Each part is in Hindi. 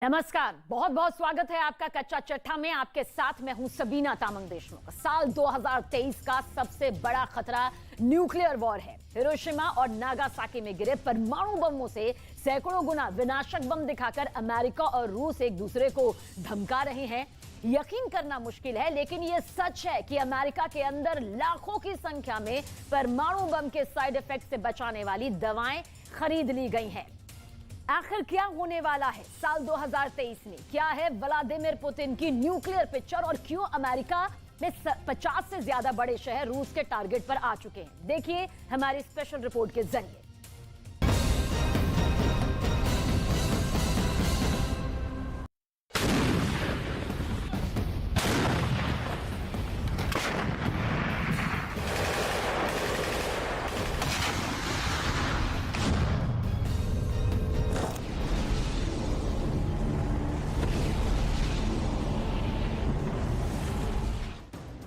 नमस्कार, बहुत बहुत स्वागत है आपका कच्चा चट्टा में। आपके साथ मैं हूं सबीना तामंग देशमुख। साल 2023 का सबसे बड़ा खतरा न्यूक्लियर वॉर है। हिरोशिमा और नागासाकी में गिरे परमाणु बमों से सैकड़ों गुना विनाशक बम दिखाकर अमेरिका और रूस एक दूसरे को धमका रहे हैं। यकीन करना मुश्किल है, लेकिन यह सच है कि अमेरिका के अंदर लाखों की संख्या में परमाणु बम के साइड इफेक्ट से बचाने वाली दवाएं खरीद ली गई हैं। आखिर क्या होने वाला है साल 2023 में? क्या है व्लादिमीर पुतिन की न्यूक्लियर पिक्चर और क्यों अमेरिका में 50 से ज्यादा बड़े शहर रूस के टारगेट पर आ चुके हैं? देखिए हमारी स्पेशल रिपोर्ट के जरिए।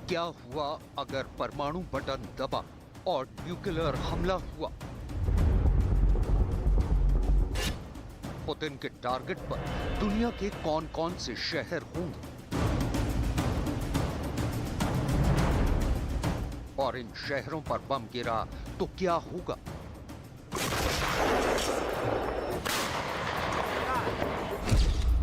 क्या हुआ अगर परमाणु बटन दबा और न्यूक्लियर हमला हुआ? पुतिन के टारगेट पर दुनिया के कौन कौन से शहर होंगे और इन शहरों पर बम गिरा तो क्या होगा?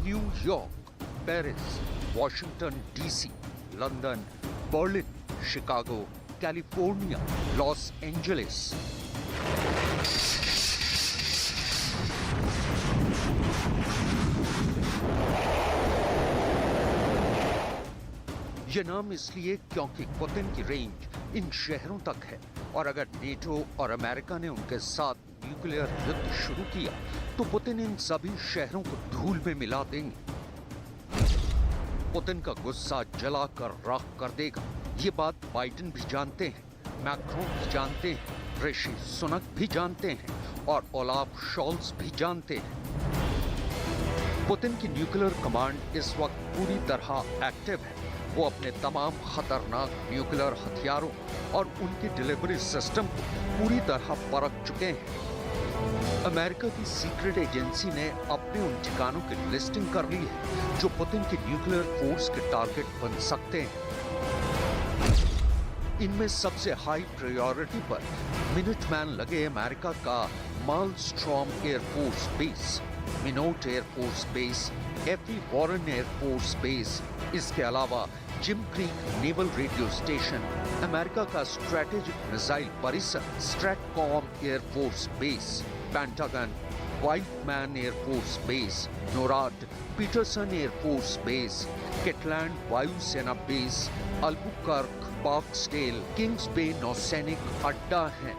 New York, Paris, Washington DC, London, Berlin, Chicago, California, Los Angeles. ये नाम इसलिए क्योंकि पुतिन की रेंज इन शहरों तक है और अगर नेटो और अमेरिका ने उनके साथ न्यूक्लियर युद्ध शुरू किया तो पुतिन इन सभी शहरों को धूल में मिला देंगे। पुतिन का गुस्सा जलाकर राख कर देगा। ये बात बाइडेन भी जानते हैं, मैक्रोन भी जानते हैं, ऋषि सुनक भी जानते हैं और ओलाफ शॉल्स भी जानते हैं। पुतिन की न्यूक्लियर कमांड इस वक्त पूरी तरह एक्टिव है। वो अपने तमाम खतरनाक न्यूक्लियर हथियारों और उनके डिलीवरी सिस्टम को पूरी तरह परख चुके हैं। अमेरिका की सीक्रेट एजेंसी ने अपने उन ठिकानों की लिस्टिंग कर ली है जो पुतिन के न्यूक्लियर फोर्स के टारगेट बन सकते हैं। इनमें सबसे हाई प्रायोरिटी पर मिनटमैन लगे अमेरिका का Malmstrom air force base, Minot air force base, F E Warren air force base. इसके अलावा Jim Creek naval radio station, America का स्ट्रेटेजिक मिसाइल परिसर STRATCOM air force base, Pentagon, Whiteman air force base, NORAD, Peterson air force base, Kirtland वायुसेना base, Albuquerque, Barksdale, Kings Bay नौसैनिक अड्डा हैं।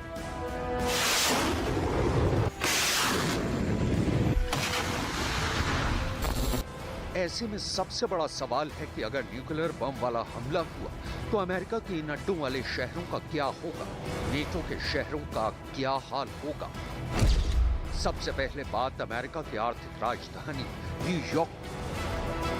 ऐसे में सबसे बड़ा सवाल है कि अगर न्यूक्लियर बम वाला हमला हुआ तो अमेरिका के इन अड्डों वाले शहरों का क्या होगा? नेटो के शहरों का क्या हाल होगा? सबसे पहले बात अमेरिका की आर्थिक राजधानी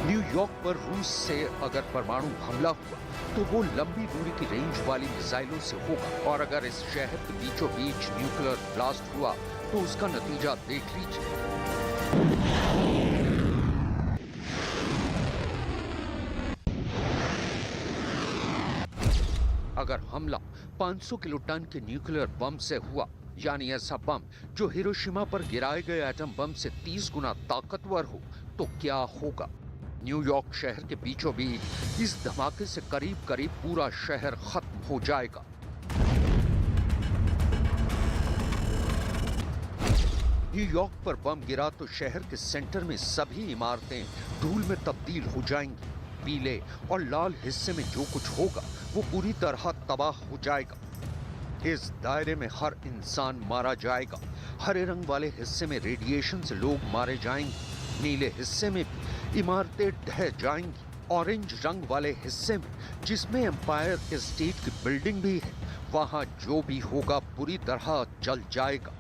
न्यूयॉर्क पर रूस से अगर परमाणु हमला हुआ तो वो लंबी दूरी की रेंज वाली मिसाइलों से होगा और अगर इस शहर के बीचों बीच न्यूक्लियर ब्लास्ट हुआ तो उसका नतीजा देख लीजिए। अगर हमला 500 किलो टन के न्यूक्लियर बम से हुआ, यानी ऐसा बम जो हिरोशिमा पर गिराए गए एटम बम से 30 गुना ताकतवर हो, तो क्या होगा? न्यूयॉर्क शहर के बीचों बीच इस धमाके से करीब करीब पूरा शहर खत्म हो जाएगा। न्यूयॉर्क पर बम गिरा तो शहर के सेंटर में सभी इमारतें धूल में तब्दील हो जाएंगी। पीले और लाल हिस्से में जो कुछ होगा वो पूरी तरह तबाह हो जाएगा। इस दायरे में हर इंसान मारा जाएगा। हरे रंग वाले हिस्से में रेडिएशन से लोग मारे जाएंगे। नीले हिस्से में भी इमारतें ढह जाएंगी। ऑरेंज रंग वाले हिस्से में, जिसमें एम्पायर स्टेट की बिल्डिंग भी है, वहां जो भी होगा पूरी तरह जल जाएगा।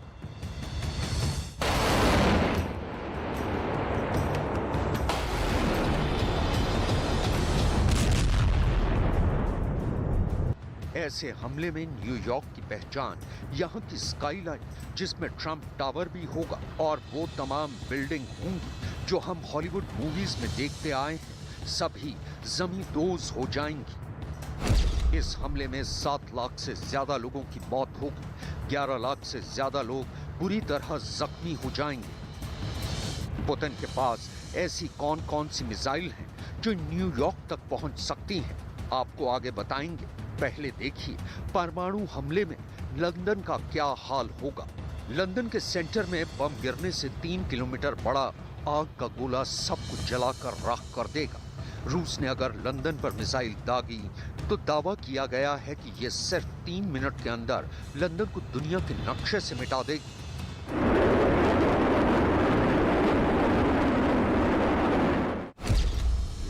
ऐसे हमले में न्यूयॉर्क की पहचान यहाँ की स्काईलाइन, जिसमें ट्रंप टावर भी होगा, और वो तमाम बिल्डिंग होंगी जो हम हॉलीवुड मूवीज में देखते आए हैं, सभी जमी दोज हो जाएंगी। इस हमले में 7 लाख से ज्यादा लोगों की मौत होगी, 11 लाख से ज्यादा लोग बुरी तरह जख्मी हो जाएंगे। पुतिन के पास ऐसी कौन कौन सी मिसाइल हैं जो न्यूयॉर्क तक पहुंच सकती हैं, आपको आगे बताएंगे। पहले देखिए परमाणु हमले में लंदन का क्या हाल होगा। लंदन के सेंटर में बम गिरने से 3 किलोमीटर बड़ा आग का गोला सब कुछ जलाकर राख कर देगा। रूस ने अगर लंदन पर मिसाइल दागी तो दावा किया गया है कि यह सिर्फ 3 मिनट के अंदर लंदन को दुनिया के नक्शे से मिटा देगी।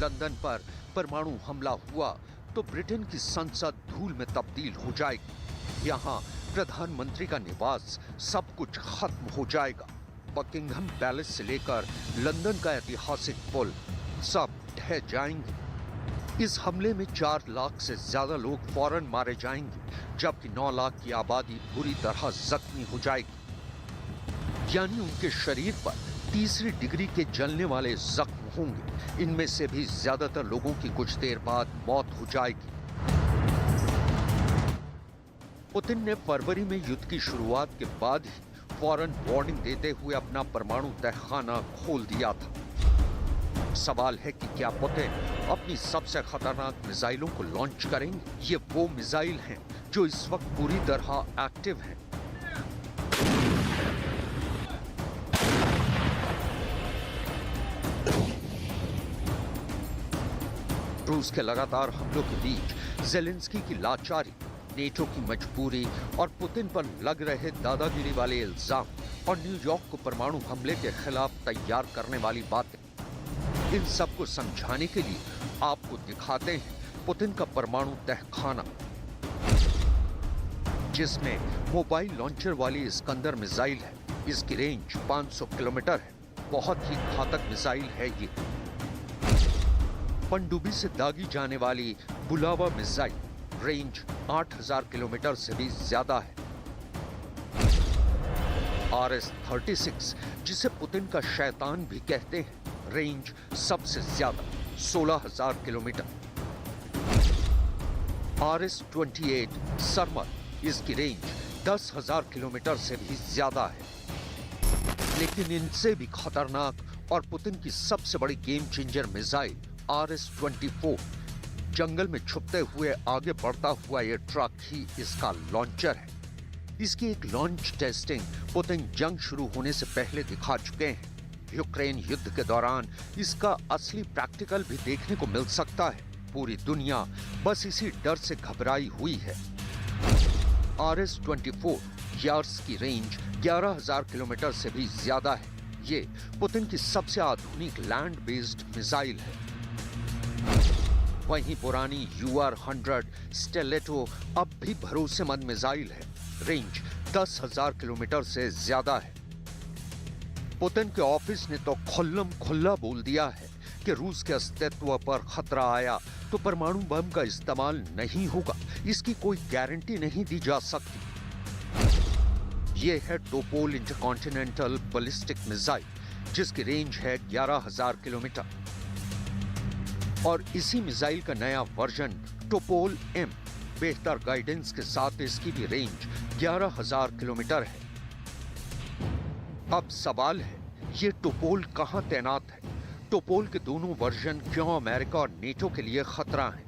लंदन पर परमाणु हमला हुआ तो ब्रिटेन की संसद धूल में तब्दील हो जाएगी। यहाँ प्रधानमंत्री का निवास, सब कुछ खत्म हो जाएगा। बकिंघम पैलेस से लेकर लंदन का ऐतिहासिक पुल सब ढह जाएंगे। इस हमले में 4 लाख से ज्यादा लोग फौरन मारे जाएंगे, जबकि 9 लाख की आबादी बुरी तरह जख्मी हो जाएगी। यानी उनके शरीर पर तीसरी डिग्री के जलने वाले जख्म होंगे। इनमें से भी ज्यादातर लोगों की कुछ देर बाद मौत हो जाएगी। पुतिन ने फरवरी में युद्ध की शुरुआत के बाद ही फौरन वार्निंग देते हुए अपना परमाणु तहखाना खोल दिया था। सवाल है कि क्या पुतिन अपनी सबसे खतरनाक मिसाइलों को लॉन्च करेंगे? ये वो मिसाइल हैं जो इस वक्त पूरी तरह एक्टिव हैं। रूस के लगातार हमलों के बीच ज़ेलेंस्की की लाचारी, नेटो की मजबूरी और पुतिन पर लग रहे दादागिरी वाले इल्जाम और न्यूयॉर्क को परमाणु हमले के खिलाफ तैयार करने वाली बातें, इन सब को समझाने के लिए आपको दिखाते हैं पुतिन का परमाणु तहखाना, जिसमें मोबाइल लॉन्चर वाली इस्कंदर मिसाइल है। इसकी रेंज 500 किलोमीटर है। बहुत ही घातक मिसाइल है ये। पनडुब्बी से दागी जाने वाली बुलावा मिसाइल, रेंज 8000 किलोमीटर से भी ज्यादा है। RS-36, जिसे पुतिन का शैतान भी कहते हैं, रेंज सबसे ज्यादा 16000 किलोमीटर। RS-28 सरमर, इसकी रेंज 10,000 किलोमीटर से भी ज्यादा है। लेकिन इनसे भी खतरनाक और पुतिन की सबसे बड़ी गेम चेंजर मिसाइल RS-24, जंगल में छुपते हुए आगे बढ़ता हुआ यह ट्रक ही इसका लॉन्चर है। इसकी एक लॉन्च टेस्टिंग पुतिन जंग शुरू होने से पहले दिखा चुके हैं। यूक्रेन युद्ध के दौरान इसका असली प्रैक्टिकल भी देखने को मिल सकता है। पूरी दुनिया बस इसी डर से घबराई हुई है। RS-24 यार्स की रेंज 11,000 किलोमीटर से भी ज्यादा है। ये पुतिन की सबसे आधुनिक लैंड बेस्ड मिसाइल है। वहीं पुरानी UR-100 स्टेलेटो अब भी भरोसेमंद मिसाइल है। रेंज 10,000 किलोमीटर से ज्यादा है। पुतिन के ऑफिस ने तो खुल्लम खुल्ला बोल दिया है कि रूस के अस्तित्व पर खतरा आया तो परमाणु बम का इस्तेमाल नहीं होगा। इसकी कोई गारंटी नहीं दी जा सकती। यह है टोपोल इंटरकॉन्टिनेंटल बैलिस्टिक मिसाइल, जिसकी रेंज है 11,000 किलोमीटर। और इसी मिसाइल का नया वर्जन टोपोल M, बेहतर गाइडेंस के साथ इसकी भी रेंज 11,000 किलोमीटर है। अब सवाल है, ये टोपोल कहां तैनात है? टोपोल के दोनों वर्जन क्यों अमेरिका और नेटो के लिए खतरा हैं?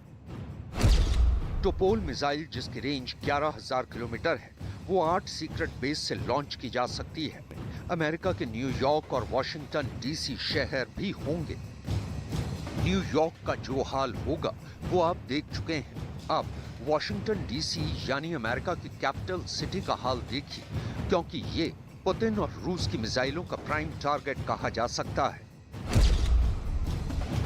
टोपोल मिसाइल, जिसकी रेंज 11,000 किलोमीटर है, वो 8 सीक्रेट बेस से लॉन्च की जा सकती है। अमेरिका के न्यूयॉर्क और वॉशिंगटन DC शहर भी होंगे। न्यूयॉर्क का जो हाल होगा वो आप देख चुके हैं। अब वॉशिंगटन DC यानी अमेरिका की कैपिटल सिटी का हाल देखिए, क्योंकि ये पुतिन और रूस की मिसाइलों का प्राइम टारगेट कहा जा सकता है।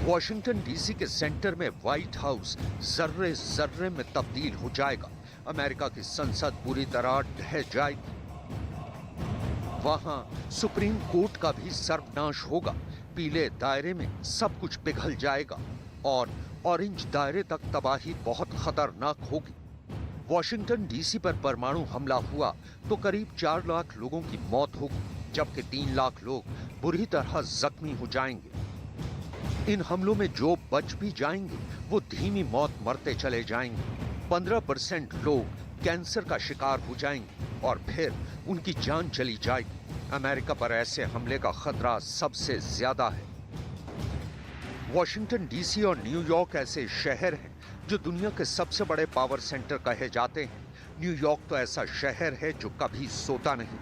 वॉशिंगटन DC के सेंटर में व्हाइट हाउस जर्रे जर्रे में तब्दील हो जाएगा। अमेरिका की संसद पूरी तरह ढह जाएगी। वहां सुप्रीम कोर्ट का भी सर्वनाश होगा। पीले दायरे में सब कुछ पिघल जाएगा और ऑरेंज दायरे तक तबाही बहुत खतरनाक होगी। वॉशिंगटन DC पर परमाणु हमला हुआ तो करीब 4 लाख लोगों की मौत होगी, जबकि 3 लाख लोग बुरी तरह जख्मी हो जाएंगे। इन हमलों में जो बच भी जाएंगे वो धीमी मौत मरते चले जाएंगे। 15% लोग कैंसर का शिकार हो जाएंगे और फिर उनकी जान चली जाएगी। अमेरिका पर ऐसे हमले का खतरा सबसे ज्यादा है। वॉशिंगटन डीसी और न्यूयॉर्क ऐसे शहर हैं जो दुनिया के सबसे बड़े पावर सेंटर कहे जाते हैं। न्यूयॉर्क तो ऐसा शहर है जो कभी सोता नहीं,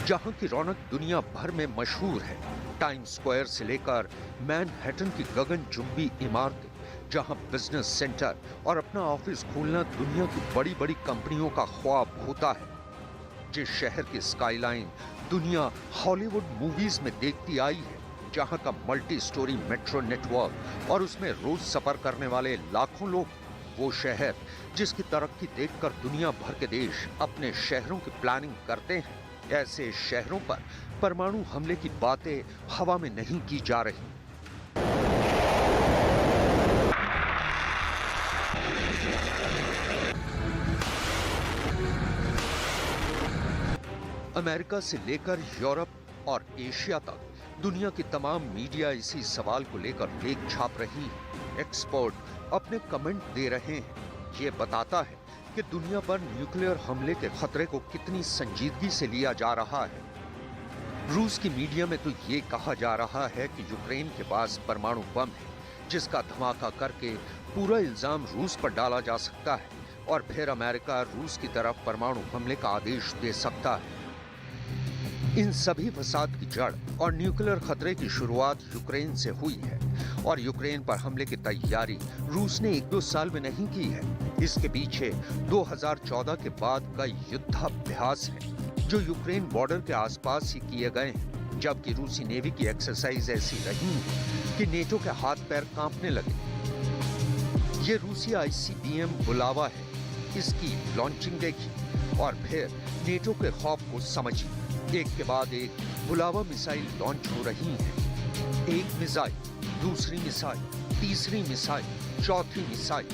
जहां की रौनक दुनिया भर में मशहूर है। टाइम स्क्वायर से लेकर मैनहट्टन की गगनचुंबी इमारतें, जहां बिजनेस सेंटर और अपना ऑफिस खोलना दुनिया की बड़ी बड़ी कंपनियों का ख्वाब होता है। जिस शहर की स्काईलाइन दुनिया हॉलीवुड मूवीज में देखती आई है, जहां का मल्टी स्टोरी मेट्रो नेटवर्क और उसमें रोज सफर करने वाले लाखों लोग, वो शहर जिसकी तरक्की देखकर दुनिया भर के देश अपने शहरों की प्लानिंग करते हैं। ऐसे शहरों पर परमाणु हमले की बातें हवा में नहीं की जा रही। अमेरिका से लेकर यूरोप और एशिया तक दुनिया की तमाम मीडिया इसी सवाल को लेकर लेख छाप रही है। एक्सपर्ट अपने कमेंट दे रहे हैं। ये बताता है कि दुनिया पर न्यूक्लियर हमले के खतरे को कितनी संजीदगी से लिया जा रहा है। रूस की मीडिया में तो ये कहा जा रहा है कि यूक्रेन के पास परमाणु बम है, जिसका धमाका करके पूरा इल्जाम रूस पर डाला जा सकता है और फिर अमेरिका रूस की तरफ परमाणु हमले का आदेश दे सकता है। इन सभी फसाद की जड़ और न्यूक्लियर खतरे की शुरुआत यूक्रेन से हुई है और यूक्रेन पर हमले की तैयारी रूस ने 1-2 साल में नहीं की है। इसके पीछे 2014 के बाद का युद्धाभ्यास है जो यूक्रेन बॉर्डर के आसपास ही किए गए हैं, जबकि रूसी नेवी की एक्सरसाइज ऐसी रही है कि नेटो के हाथ पैर कांपने लगे। ये रूसी ICBM बुलावा है, इसकी लॉन्चिंग देखी और फिर नेटो के खौफ को समझी। एक के बाद एक बुलावा मिसाइल लॉन्च हो रही हैं। एक मिसाइल, दूसरी मिसाइल, तीसरी मिसाइल, चौथी मिसाइल।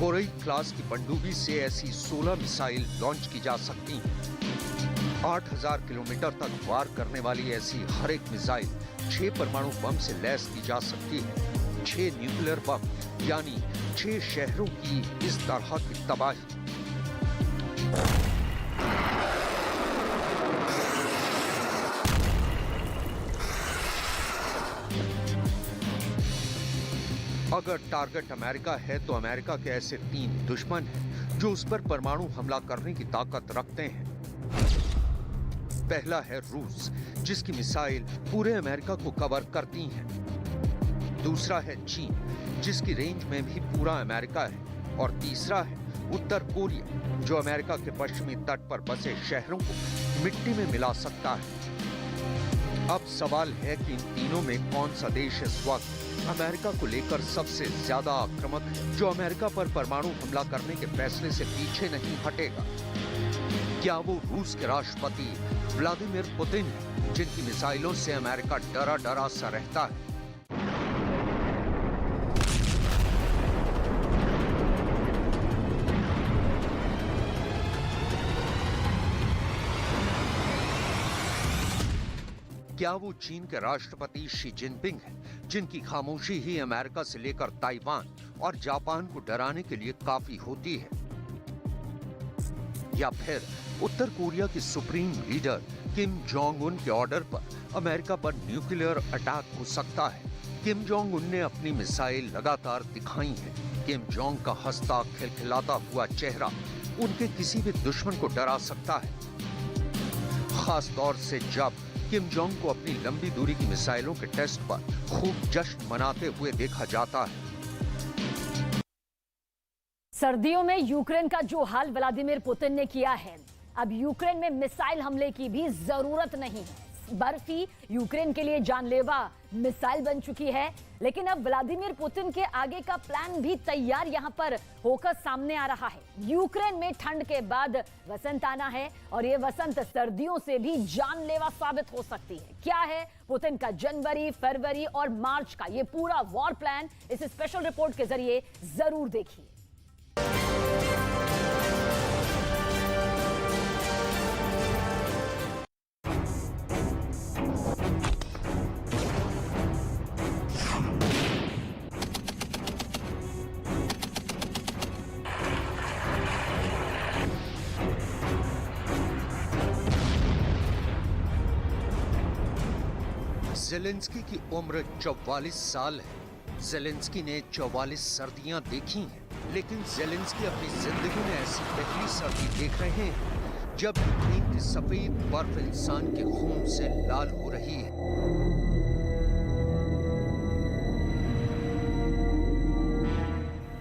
बोरई क्लास की पनडुब्बी से ऐसी 16 मिसाइल लॉन्च की जा सकती हैं। 8000 किलोमीटर तक वार करने वाली ऐसी हर एक मिसाइल 6 परमाणु बम से लैस की जा सकती है। 6 न्यूक्लियर बम, यानी 6 शहरों की इस तरह की तबाही। अगर टारगेट अमेरिका है तो अमेरिका के ऐसे 3 दुश्मन हैं जो उस पर परमाणु हमला करने की ताकत रखते हैं। पहला है रूस, जिसकी मिसाइल पूरे अमेरिका को कवर करती हैं। दूसरा है चीन, जिसकी रेंज में भी पूरा अमेरिका है। और तीसरा है उत्तर कोरिया, जो अमेरिका के पश्चिमी तट पर बसे शहरों को मिट्टी में मिला सकता है। अब सवाल है कि इन तीनों में कौन सा देश इस वक्त अमेरिका को लेकर सबसे ज्यादा आक्रामक है, जो अमेरिका पर परमाणु हमला करने के फैसले से पीछे नहीं हटेगा। क्या वो रूस के राष्ट्रपति व्लादिमीर पुतिन हैं, जिनकी मिसाइलों से अमेरिका डरा डरा सा रहता है? क्या वो चीन के राष्ट्रपति शी जिनपिंग हैं, जिनकी खामोशी ही अमेरिका से लेकर ताइवान और जापान को डराने के लिए काफी होती है? या फिर उत्तर कोरिया की supreme leader Kim Jong Un के ऑर्डर पर अमेरिका पर न्यूक्लियर अटैक हो सकता है? किम जोंग उन ने अपनी मिसाइल लगातार दिखाई है। किम जोंग का हंसता खिलखिलाता हुआ चेहरा उनके किसी भी दुश्मन को डरा सकता है, खास तौर से जब किम जोंग को अपनी लंबी दूरी की मिसाइलों के टेस्ट पर खूब जश्न मनाते हुए देखा जाता है। सर्दियों में यूक्रेन का जो हाल व्लादिमीर पुतिन ने किया है, अब यूक्रेन में मिसाइल हमले की भी जरूरत नहीं है। बर्फी यूक्रेन के लिए जानलेवा मिसाइल बन चुकी है, लेकिन अब व्लादिमीर पुतिन के आगे का प्लान भी तैयार यहां पर होकर सामने आ रहा है। यूक्रेन में ठंड के बाद वसंत आना है और ये वसंत सर्दियों से भी जानलेवा साबित हो सकती है। क्या है पुतिन का जनवरी, फरवरी और मार्च का ये पूरा वॉर प्लान, इस स्पेशल रिपोर्ट के जरिए जरूर देखिए। जेलेंस्की की उम्र 44 साल है। जेलेंस्की ने 44 सर्दियां देखी हैं, लेकिन जेलेंस्की अपनी जिंदगी में ऐसी पहली सर्दी देख रहे हैं जब यूक्रेन की सफेद बर्फ इंसान के खून से लाल हो रही है।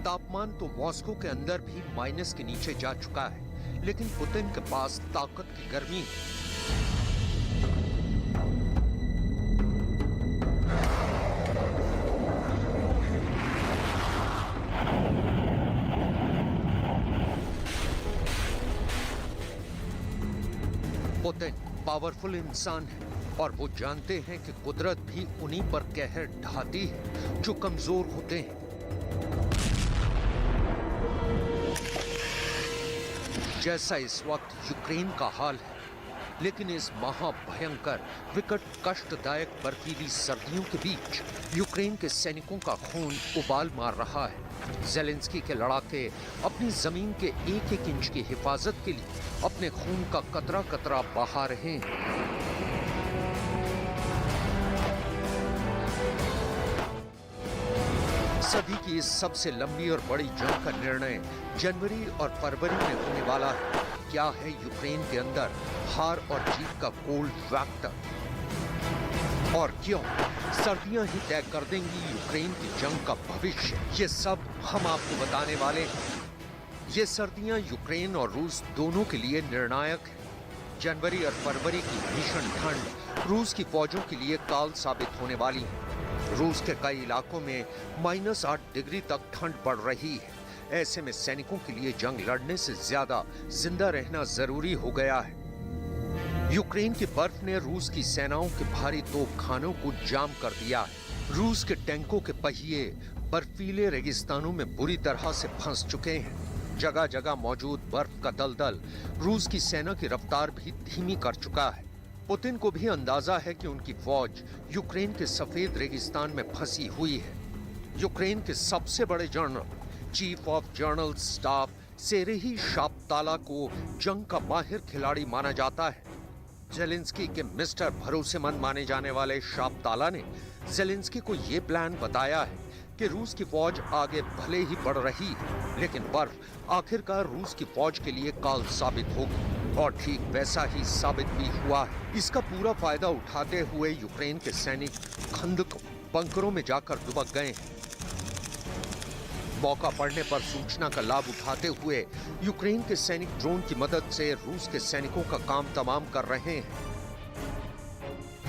तापमान तो मॉस्को के अंदर भी माइनस के नीचे जा चुका है, लेकिन पुतिन के पास ताकत की गर्मी है। पुतिन पावरफुल इंसान है और वो जानते हैं कि कुदरत भी उन्हीं पर कहर ढाती है जो कमजोर होते हैं। जैसा इस वक्त यूक्रेन का हाल है, लेकिन इस महाभयंकर विकट कष्टदायक बर्फीली सर्दियों के बीच यूक्रेन के सैनिकों का खून उबाल मार रहा है। जेलेंस्की के लड़ाके अपनी जमीन के एक एक इंच की हिफाजत के लिए अपने खून का कतरा कतरा बहा रहे हैं। सदी की इस सबसे लंबी और बड़ी जंग का निर्णय जनवरी और फरवरी में होने वाला है। क्या है यूक्रेन के अंदर हार और जीत का कोल्ड फैक्टर, और क्यों सर्दियां ही तय कर देंगी यूक्रेन की जंग का भविष्य, ये सब हम आपको बताने वाले हैं। ये सर्दियां यूक्रेन और रूस दोनों के लिए निर्णायक है। जनवरी और फरवरी की भीषण ठंड रूस की फौजों के लिए काल साबित होने वाली है। रूस के कई इलाकों में -8 डिग्री तक ठंड पड़ रही है। ऐसे में सैनिकों के लिए जंग लड़ने से ज्यादा जिंदा रहना जरूरी हो गया है। यूक्रेन की बर्फ ने रूस की सेनाओं के भारी तोपखानों को जाम कर दिया है। रूस के टैंकों के पहिए बर्फीले रेगिस्तानों में बुरी तरह से फंस चुके हैं। जगह जगह मौजूद बर्फ का दलदल रूस की सेना की रफ्तार भी धीमी कर चुका है। पुतिन को भी अंदाजा है कि उनकी फौज यूक्रेन के सफेद रेगिस्तान में फंसी हुई है। यूक्रेन के सबसे बड़े general, chief of general staff Serhiy Shaptala को जंग का माहिर खिलाड़ी माना जाता है। जेलेंस्की के मिस्टर भरोसेमंद माने जाने वाले शापताला ने जेलेंस्की को ये प्लान बताया है कि रूस की फौज आगे भले ही बढ़ रही है, लेकिन बर्फ आखिरकार रूस की फौज के लिए काल साबित होगी, और ठीक वैसा ही साबित भी हुआ है। इसका पूरा फायदा उठाते हुए यूक्रेन के सैनिक खंदक बंकरों में जाकर दुबक गए हैं। मौका पड़ने पर सूचना का लाभ उठाते हुए यूक्रेन के सैनिक ड्रोन की मदद से रूस के सैनिकों का काम तमाम कर रहे हैं।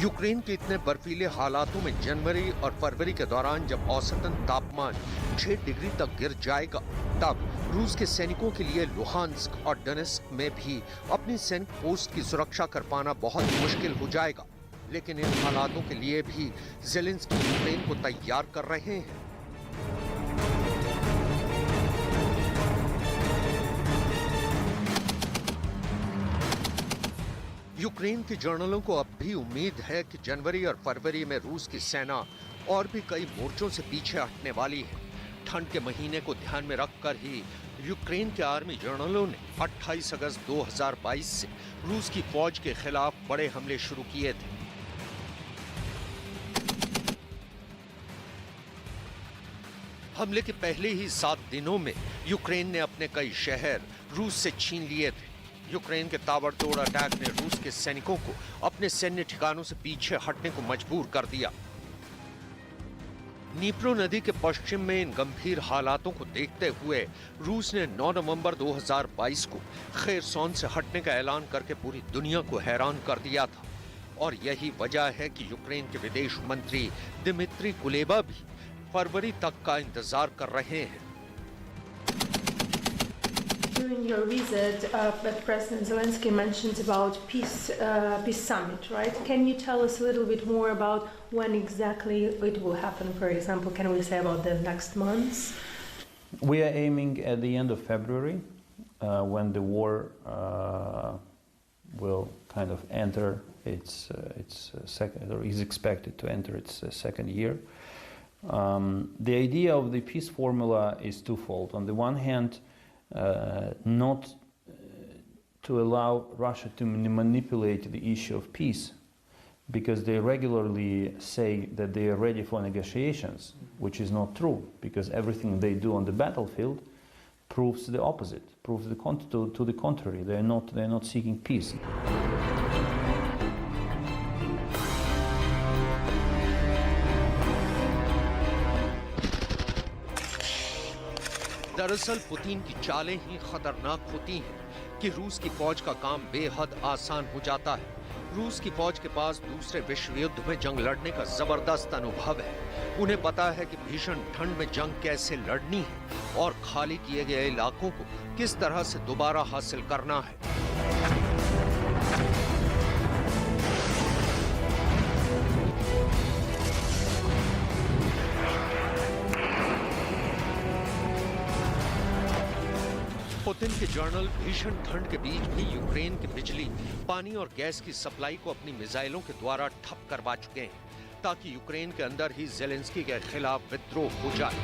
यूक्रेन के इतने बर्फीले हालातों में जनवरी और फरवरी के दौरान जब औसतन तापमान 6 डिग्री तक गिर जाएगा, तब रूस के सैनिकों के लिए लुहांस्क और डोनेत्स्क में भी अपनी सैनिक पोस्ट की सुरक्षा कर पाना बहुत मुश्किल हो जाएगा। लेकिन इन हालातों के लिए भी जेलेंस्की यूक्रेन को तैयार कर रहे हैं। यूक्रेन के जर्नलों को अब भी उम्मीद है कि जनवरी और फरवरी में रूस की सेना और भी कई मोर्चों से पीछे हटने वाली है। ठंड के महीने को ध्यान में रखकर ही यूक्रेन के आर्मी जर्नलों ने 28 अगस्त 2022 से रूस की फौज के खिलाफ बड़े हमले शुरू किए थे। हमले के पहले ही 7 दिनों में यूक्रेन ने अपने कई शहर रूस से छीन लिए थे। यूक्रेन के ताबड़तोड़ अटैक ने रूस के सैनिकों को अपने सैन्य ठिकानों से पीछे हटने को मजबूर कर दिया। नीप्रो नदी के पश्चिम में इन गंभीर हालातों को देखते हुए रूस ने 9 नवंबर 2022 को खेरसोन से हटने का ऐलान करके पूरी दुनिया को हैरान कर दिया था। और यही वजह है कि यूक्रेन के विदेश मंत्री दिमित्री कुलेबा भी फरवरी तक का इंतजार कर रहे हैं। During your visit, President Zelensky mentioned about peace summit, right? Can you tell us a little bit more about when exactly it will happen? For example, can we say about the next months? We are aiming at the end of February, when the war will kind of enter its second, or is expected to enter its second year. The idea of the peace formula is twofold. On the one hand, not to allow Russia to manipulate the issue of peace because they regularly say that they are ready for negotiations, which is not true, because everything they do on the battlefield proves the opposite, proves to the contrary. They're not seeking peace. दरअसल पुतिन की चालें ही खतरनाक होती हैं कि रूस की फौज का काम बेहद आसान हो जाता है। रूस की फौज के पास दूसरे विश्व युद्ध में जंग लड़ने का जबरदस्त अनुभव है। उन्हें पता है कि भीषण ठंड में जंग कैसे लड़नी है और खाली किए गए इलाकों को किस तरह से दोबारा हासिल करना है। पुतिन के जर्नल भीषण ठंड के बीच भी यूक्रेन की बिजली, पानी और गैस की सप्लाई को अपनी मिसाइलों के द्वारा ठप करवा चुके हैं, ताकि यूक्रेन के अंदर ही ज़ेलेंस्की के खिलाफ विद्रोह हो जाए।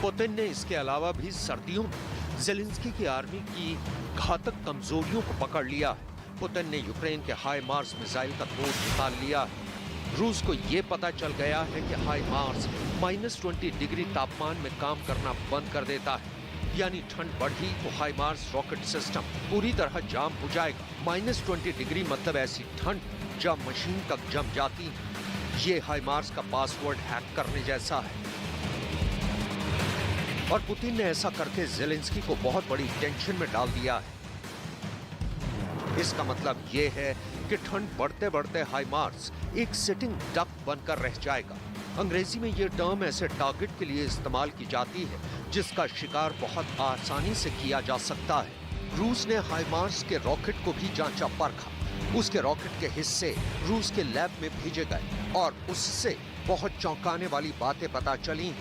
पुतिन ने इसके अलावा भी सर्दियों में ज़ेलेंस्की की आर्मी की घातक कमजोरियों को पकड़ लिया है। पुतिन ने यूक्रेन के हाई मार्स मिसाइल का तोड़ निकाल लिया है। रूस को ये पता चल गया है कि हाई मार्स -20 डिग्री तापमान में काम करना बंद कर देता है, यानी ठंड बढ़ी तो हाई मार्स रॉकेट सिस्टम पूरी तरह जाम हो जाएगा। -20 डिग्री मतलब ऐसी ठंड जब मशीन तक जम जाती है। ये हाई मार्स का पासवर्ड हैक करने जैसा है। और पुतिन ने ऐसा करके ज़ेलेंस्की को बहुत बड़ी टेंशन में डाल दिया है। इसका मतलब ये है कि ठंड बढ़ते बढ़ते हाई मार्स एक सिटिंग डक बनकर रह जाएगा। अंग्रेजी में ये टर्म ऐसे टारगेट के लिए इस्तेमाल की जाती है जिसका शिकार बहुत आसानी से किया जा सकता है। रूस ने हाई मार्स के रॉकेट को भी जांचा परखा। उसके रॉकेट के हिस्से रूस के लैब में भेजे गए और उससे बहुत चौंकाने वाली बातें पता चली।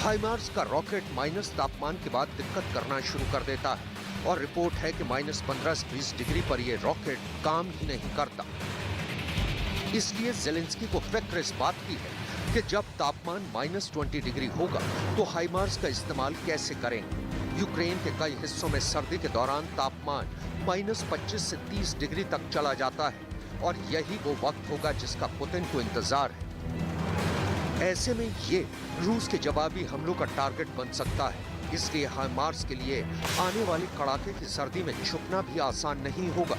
हाई मार्स का रॉकेट माइनस तापमान के बाद दिक्कत करना शुरू कर देता है और रिपोर्ट है कि -15 से 20 डिग्री पर यह रॉकेट काम ही नहीं करता। इसलिए ज़ेलेंस्की को फिक्र इस बात की है कि जब तापमान -20 डिग्री होगा तो हाई मार्स का इस्तेमाल कैसे करेंगे। यूक्रेन के कई हिस्सों में सर्दी के दौरान तापमान -25 से 30 डिग्री तक चला जाता है और यही वो वक्त होगा जिसका पुतिन को इंतजार है। ऐसे में ये रूस के जवाबी हमलों का टारगेट बन सकता है। इसलिए हाई मार्स के लिए आने वाली कड़ाके की सर्दी में छुपना भी आसान नहीं होगा।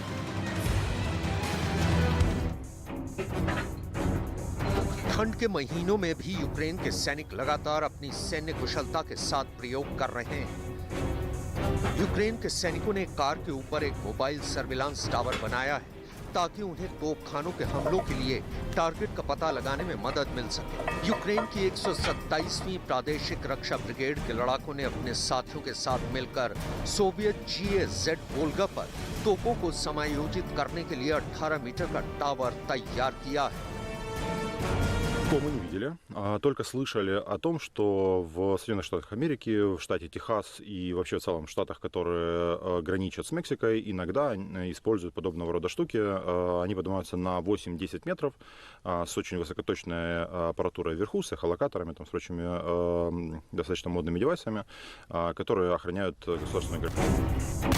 ठंड के महीनों में भी यूक्रेन के सैनिक लगातार अपनी सैन्य कुशलता के साथ प्रयोग कर रहे हैं। यूक्रेन के सैनिकों ने एक कार के ऊपर एक मोबाइल सर्विलांस टावर बनाया है ताकि उन्हें तोपखानों के हमलों के लिए टारगेट का पता लगाने में मदद मिल सके। यूक्रेन की 127वीं प्रादेशिक रक्षा ब्रिगेड के लड़ाकों ने अपने साथियों के साथ मिलकर सोवियत GAZ वोल्गा पर तोपों को समायोजित करने के लिए 18 मीटर का टावर तैयार किया है। Мы не видели, только слышали о том, что в Соединенных Штатах Америки, в штате Техас и вообще в целом штатах, которые граничат с Мексикой, иногда используют подобного рода штуки. Они поднимаются на 8-10 метров с очень высокоточной аппаратурой вверху, с эхолокаторами, там, с прочими достаточно модными девайсами, которые охраняют государственную границу.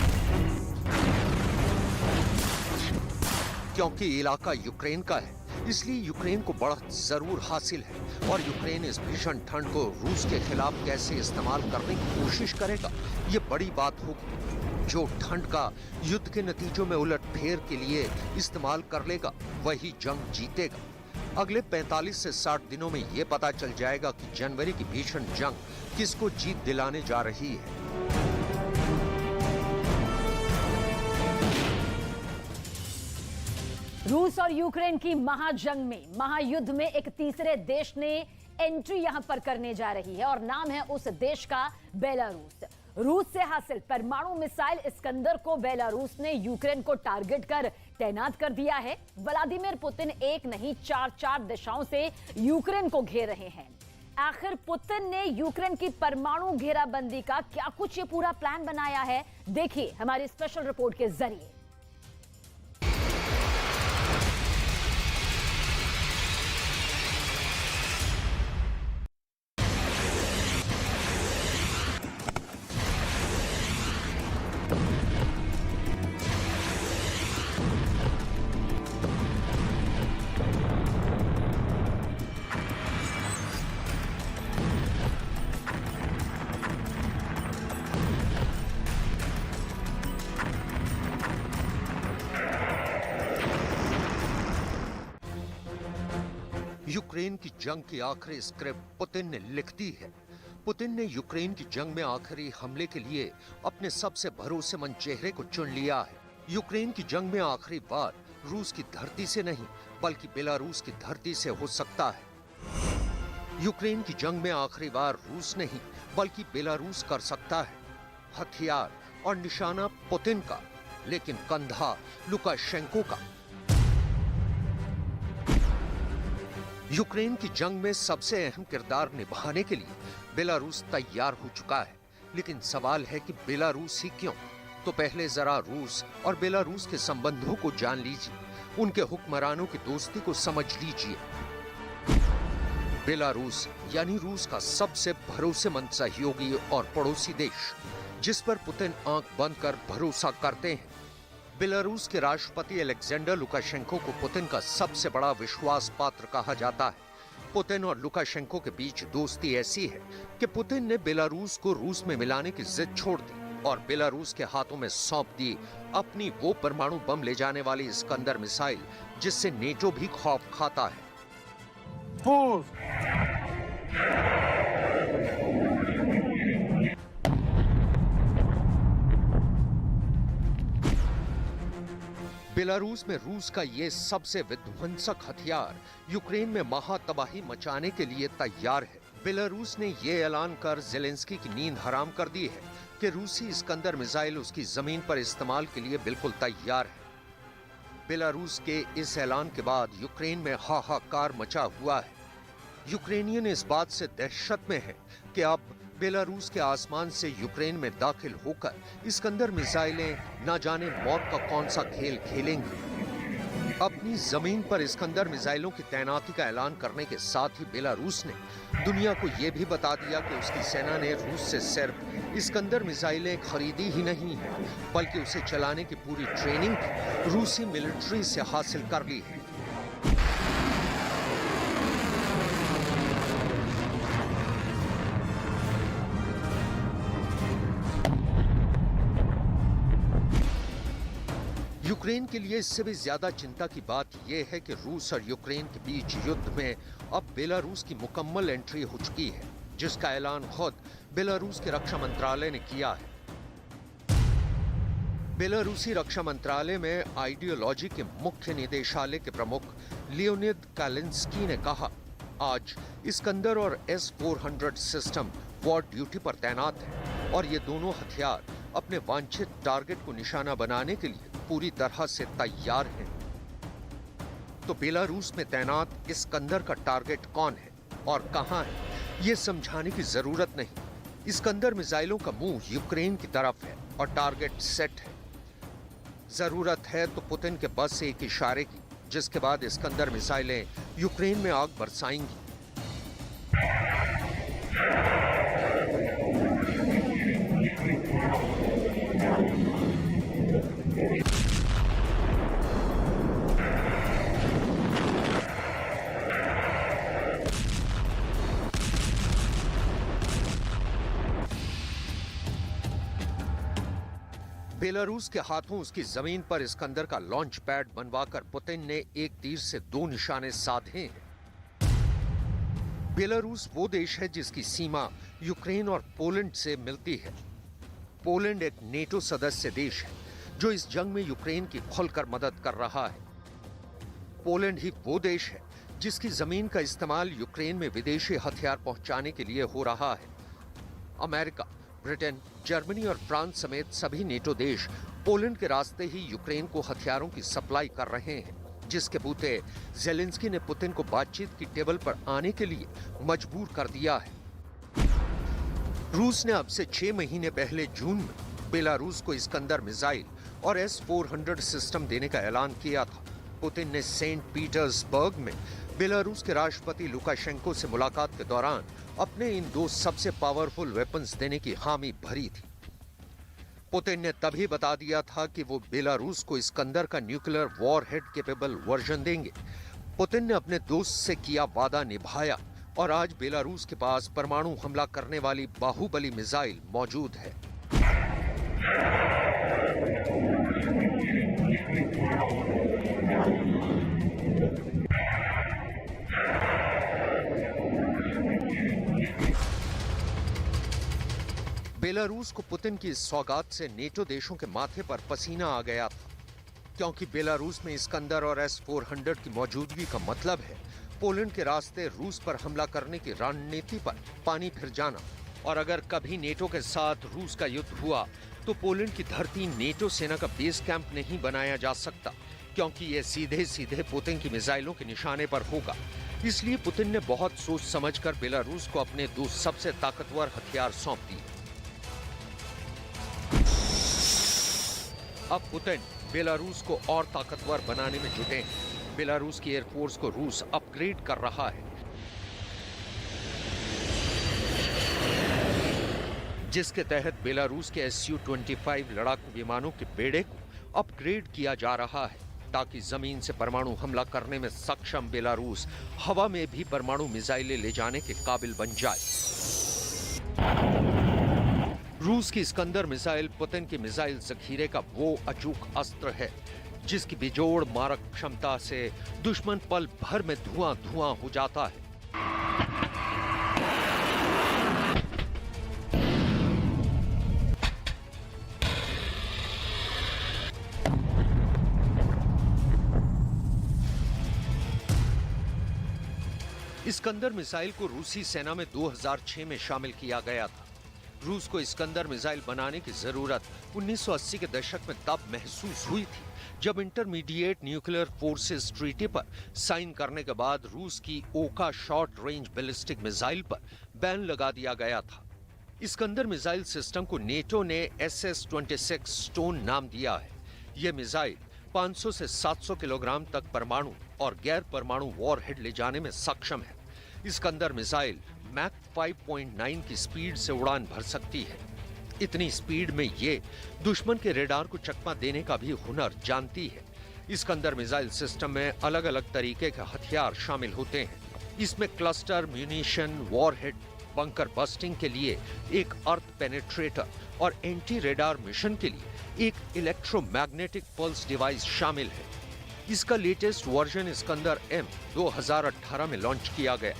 क्योंकि इलाका यूक्रेन का है, इसलिए यूक्रेन को बढ़त जरूर हासिल है और यूक्रेन इस भीषण ठंड को रूस के खिलाफ कैसे इस्तेमाल करने की कोशिश करेगा, ये बड़ी बात होगी। जो ठंड का युद्ध के नतीजों में उलटफेर के लिए इस्तेमाल कर लेगा, वही जंग जीतेगा। अगले 45 से 60 दिनों में ये पता चल जाएगा कि जनवरी की भीषण जंग किसको जीत दिलाने जा रही है। रूस और यूक्रेन की महाजंग में, महायुद्ध में एक तीसरे देश ने एंट्री यहां पर करने जा रही है और नाम है उस देश का बेलारूस। रूस से हासिल परमाणु मिसाइल इस्कंदर को बेलारूस ने यूक्रेन को टारगेट कर तैनात कर दिया है। व्लादिमीर पुतिन एक नहीं 4 दिशाओं से यूक्रेन को घेर रहे हैं। आखिर पुतिन ने यूक्रेन की परमाणु घेराबंदी का क्या कुछ ये पूरा प्लान बनाया है, देखिए हमारी स्पेशल रिपोर्ट के जरिए। यूक्रेन की जंग की आखिरी स्क्रिप्ट पुतिन ने लिख दी है। पुतिन ने यूक्रेन की जंग में आखिरी हमले के लिए अपने सबसे भरोसेमंद चेहरे को चुन लिया है। यूक्रेन की जंग में आखिरी वार रूस की धरती से नहीं बल्कि बेलारूस की धरती से हो सकता है। यूक्रेन की जंग में आखिरी वार रूस नहीं बल्कि बेलारूस कर सकता है। हथियार और निशाना पुतिन का, लेकिन कंधा लुकाशेंको का। यूक्रेन की जंग में सबसे अहम किरदार निभाने के लिए बेलारूस तैयार हो चुका है, लेकिन सवाल है कि बेलारूस ही क्यों? तो पहले जरा रूस और बेलारूस के संबंधों को जान लीजिए, उनके हुक्मरानों की दोस्ती को समझ लीजिए। बेलारूस यानी रूस का सबसे भरोसेमंद सहयोगी और पड़ोसी देश, जिस पर पुतिन आंख बंद कर भरोसा करते हैं। बेलारूस के राष्ट्रपति अलेक्जेंडर लुकाशेंको को पुतिन का सबसे बड़ा विश्वास पात्र कहा जाता है। पुतिन और लुकाशेंको के बीच दोस्ती ऐसी है कि पुतिन ने बेलारूस को रूस में मिलाने की जिद छोड़ दी और बेलारूस के हाथों में सौंप दी अपनी वो परमाणु बम ले जाने वाली इस्कंदर मिसाइल, जिससे नेटो भी खौफ खाता है। बेलारूस में रूस का ये सबसे विध्वंसक हथियार यूक्रेन में महातबाही मचाने के लिए तैयार है। बेलारूस ने ये ऐलान कर ज़ेलेंस्की की नींद हराम कर दी है कि रूसी इस्कंदर मिसाइल उसकी जमीन पर इस्तेमाल के लिए बिल्कुल तैयार है। बेलारूस के इस ऐलान के बाद यूक्रेन में हाहाकार मचा हुआ है। यूक्रेनियन इस बात से दहशत में है कि अब बेलारूस के आसमान से यूक्रेन में दाखिल होकर इस्कंदर मिसाइलें न जाने मौत का कौन सा खेल खेलेंगी। अपनी जमीन पर इस्कंदर मिसाइलों की तैनाती का ऐलान करने के साथ ही बेलारूस ने दुनिया को यह भी बता दिया कि उसकी सेना ने रूस से सिर्फ इस्कंदर मिसाइलें खरीदी ही नहीं है, बल्कि उसे चलाने की पूरी ट्रेनिंग रूसी मिलिट्री से हासिल कर ली है। यूक्रेन के लिए इससे भी ज्यादा चिंता की बात यह है कि रूस और यूक्रेन के बीच युद्ध में अब बेलारूस की मुकम्मल एंट्री हो चुकी है, जिसका ऐलान खुद बेलारूस के रक्षा मंत्रालय ने किया है। बेलारूसी रक्षा मंत्रालय में आइडियोलॉजी के मुख्य निदेशालय के प्रमुख लियोनिद कालिंस्की ने कहा, आज इस्कंदर और S-400 सिस्टम वॉर ड्यूटी पर तैनात है और ये दोनों हथियार अपने वांछित टारगेट को निशाना बनाने के लिए पूरी तरह से तैयार हैं। तो बेलारूस में तैनात इस्कंदर का टारगेट कौन है और कहां है, ये समझाने की जरूरत नहीं। इस्कंदर मिसाइलों का मुंह यूक्रेन की तरफ है और टारगेट सेट है। जरूरत है तो पुतिन के बस एक इशारे की, जिसके बाद इस्कंदर मिसाइलें यूक्रेन में आग बरसाएंगी। बेलारूस के हाथों उसकी जमीन पर इस्कंदर का लॉन्च पैड बनवाकर पुतिन ने एक तीर से दो निशाने साधे हैं। बेलारूस वो देश है जिसकी सीमा यूक्रेन और पोलैंड से मिलती है। पोलैंड एक नेटो सदस्य देश है जो इस जंग में यूक्रेन की खुलकर मदद कर रहा है। पोलैंड ही वो देश है जिसकी जमीन का इस्तेमाल यूक्रेन में विदेशी हथियार पहुंचाने के लिए हो रहा है। अमेरिका, ब्रिटेन, जर्मनी और फ्रांस समेत सभी नेटो देश पोलैंड के रास्ते ही यूक्रेन को हथियारों की सप्लाई कर रहे हैं, जिसके बूते ज़ेलेंस्की ने पुतिन को बातचीत की टेबल पर आने के लिए मजबूर कर दिया है। रूस ने अब से 6 महीने पहले जून में बेलारूस को इस्कंदर मिसाइल और S-400 सिस्टम देने का ऐलान किया था। पुतिन ने सेंट पीटर्सबर्ग में बेलारूस के राष्ट्रपति लुकाशेंको से मुलाकात के दौरान अपने इन दो सबसे पावरफुल वेपन्स देने की हामी भरी थी। पुतिन ने तभी बता दिया था कि वो बेलारूस को इस्कंदर का न्यूक्लियर वॉरहेड कैपेबल वर्जन देंगे। पुतिन ने अपने दोस्त से किया वादा निभाया और आज बेलारूस के पास परमाणु हमला करने वाली बाहुबली मिसाइल मौजूद है। बेलारूस को पुतिन की इस सौगात से नेटो देशों के माथे पर पसीना आ गया था, क्योंकि बेलारूस में इस्कंदर और S-400 की मौजूदगी का मतलब है पोलैंड के रास्ते रूस पर हमला करने की रणनीति पर पानी फिर जाना। और अगर कभी नेटो के साथ रूस का युद्ध हुआ तो पोलैंड की धरती नेटो सेना का बेस कैंप नहीं बनाया जा सकता, क्योंकि ये सीधे सीधे पुतिन की मिसाइलों के निशाने पर होगा। इसलिए पुतिन ने बहुत सोच समझकर बेलारूस को अपने दो सबसे ताकतवर हथियार सौंप दिए। अब पुतिन बेलारूस को और ताकतवर बनाने में जुटे हैं। बेलारूस की एयरफोर्स को रूस अपग्रेड कर रहा है, जिसके तहत बेलारूस के Su-25 लड़ाकू विमानों के बेड़े को अपग्रेड किया जा रहा है, ताकि जमीन से परमाणु हमला करने में सक्षम बेलारूस हवा में भी परमाणु मिसाइलें ले जाने के काबिल बन जाए। रूस की इस्कंदर मिसाइल पुतिन की मिसाइल जखीरे का वो अचूक अस्त्र है जिसकी बेजोड़ मारक क्षमता से दुश्मन पल भर में धुआं धुआं हो जाता है। इस्कंदर मिसाइल को रूसी सेना में 2006 में शामिल किया गया था। रूस को इस्कंदर मिसाइल बनाने की जरूरत 1980 के दशक में तब महसूस हुई थी जब इंटरमीडिएट न्यूक्लियर फोर्सेस ट्रीटी पर साइन करने के बाद रूस की ओका शॉर्ट रेंज बैलिस्टिक मिसाइल पर बैन लगा दिया गया था। इस्कंदर मिसाइल सिस्टम को नेटो ने SS-26 स्टोन नाम दिया है। यह मिसाइल 500 से 700 किलोग्राम तक परमाणु और गैर परमाणु वॉरहेड ले जाने में सक्षम है। इस्कंदर मिसाइल मैक 5.9 की स्पीड से उड़ान भर सकती है। इतनी स्पीड में ये दुश्मन के रेडार को चकमा देने का भी हुनर जानती है। इस्कंदर मिसाइल सिस्टम में अलग अलग तरीके के हथियार शामिल होते हैं। इसमें cluster, munition, warhead, bunker busting के लिए एक अर्थ पेनिट्रेटर और एंटी रेडार मिशन के लिए एक इलेक्ट्रोमैग्नेटिक पल्स डिवाइस शामिल है। इसका लेटेस्ट वर्जन इस्कंदर M 2018 में लॉन्च किया गया।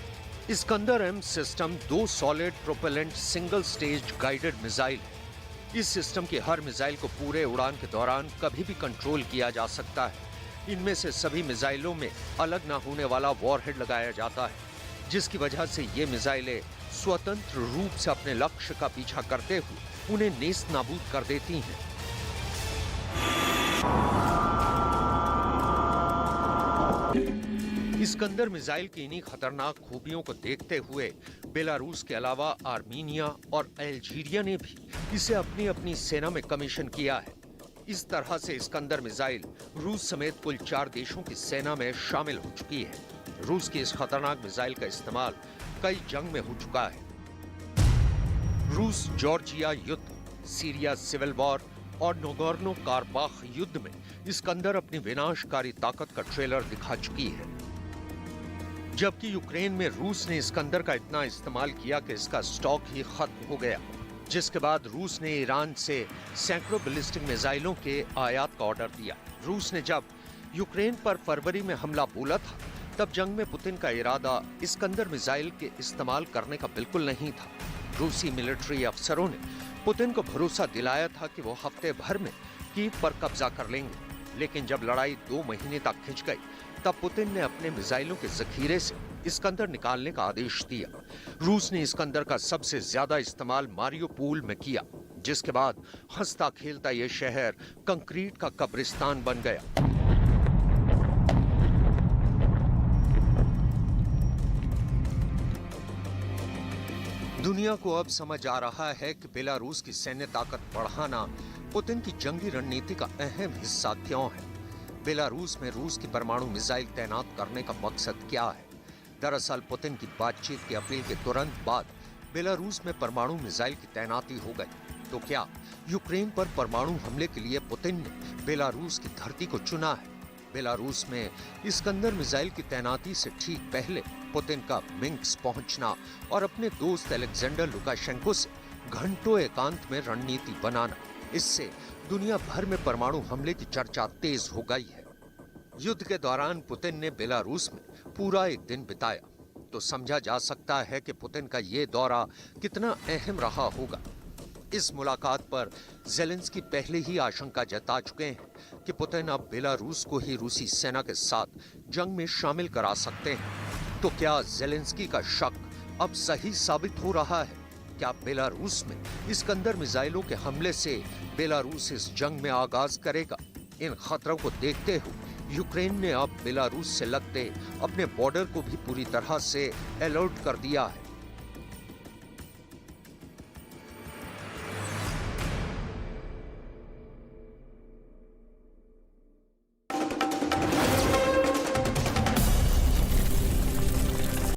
Iskander M system 2 solid propellant single stage guided missile है। इस सिस्टम की हर मिसाइल को पूरे उड़ान के दौरान कभी भी कंट्रोल किया जा सकता है। इनमें से सभी मिसाइलों में अलग ना होने वाला वॉरहेड लगाया जाता है, जिसकी वजह से ये मिसाइलें स्वतंत्र रूप से अपने लक्ष्य का पीछा करते हुए उन्हें नेस्त नाबूद कर देती हैं। इस्कंदर मिसाइल की इन्हीं खतरनाक खूबियों को देखते हुए बेलारूस के अलावा आर्मीनिया और अल्जीरिया ने भी इसे अपनी अपनी सेना में कमीशन किया है। इस तरह से इस्कंदर मिसाइल रूस समेत कुल 4 देशों की सेना में शामिल हो चुकी है। रूस की इस खतरनाक मिसाइल का इस्तेमाल कई जंग में हो चुका है। रूस जॉर्जिया युद्ध, सीरिया सिविल वॉर और नोगोर्नो कारबाख युद्ध में इस्कंदर अपनी विनाशकारी ताकत का ट्रेलर दिखा चुकी है। जबकि यूक्रेन में रूस ने इस्कंदर का इतना इस्तेमाल किया कि इसका स्टॉक ही खत्म हो गया, जिसके बाद रूस ने ईरान से सैकड़ों बैलिस्टिक मिसाइलों के आयात का ऑर्डर दिया। रूस ने जब यूक्रेन पर फरवरी में हमला बोला था, तब जंग में पुतिन का इरादा इस्कंदर मिसाइल के इस्तेमाल करने का बिल्कुल नहीं था। रूसी मिलिट्री अफसरों ने पुतिन को भरोसा दिलाया था कि वो हफ्ते भर में कीव पर कब्जा कर लेंगे, लेकिन जब लड़ाई 2 महीने तक खिंच गई, तब पुतिन ने अपने मिसाइलों के जखीरे से इस्कंदर निकालने का आदेश दिया। रूस ने इस्कंदर का सबसे ज्यादा इस्तेमाल मारियोपोल में किया, जिसके बाद हंसता खेलता ये शहर कंक्रीट का कब्रिस्तान बन गया। दुनिया को अब समझ आ रहा है कि बेलारूस की सैन्य ताकत बढ़ाना पुतिन की जंगी रणनीति का अहम हिस्सा क्यों है। बेलारूस में रूस की परमाणु मिसाइल तैनात करने का मकसद क्या है? दरअसल पुतिन की बातचीत की अपील के तुरंत बाद बेलारूस में परमाणु मिसाइल की तैनाती हो गई। तो क्या यूक्रेन पर परमाणु हमले के लिए पुतिन ने बेलारूस की धरती को चुना है? बेलारूस में इस्कंदर मिसाइल की तैनाती से ठीक पहले पुतिन का मिन्स्क पहुंचना और अपने दोस्त अलेक्जेंडर लुकाशेंको से घंटों एकांत में रणनीति बनाना, इससे दुनिया भर में परमाणु हमले की चर्चा तेज हो गई है। युद्ध के दौरान पुतिन ने बेलारूस में पूरा एक दिन बिताया, तो समझा जा सकता है कि पुतिन का ये दौरा कितना अहम रहा होगा। इस मुलाकात पर ज़ेलेंस्की पहले ही आशंका जता चुके हैं कि पुतिन अब बेलारूस को ही रूसी सेना के साथ जंग में शामिल करा सकते हैं। तो क्या ज़ेलेंस्की का शक अब सही साबित हो रहा है? क्या बेलारूस में इस्कंदर मिसाइलों के हमले से बेलारूस इस जंग में आगाज करेगा? इन खतरों को देखते हुए यूक्रेन ने अब बेलारूस से लगते अपने बॉर्डर को भी पूरी तरह से अलर्ट कर दिया है।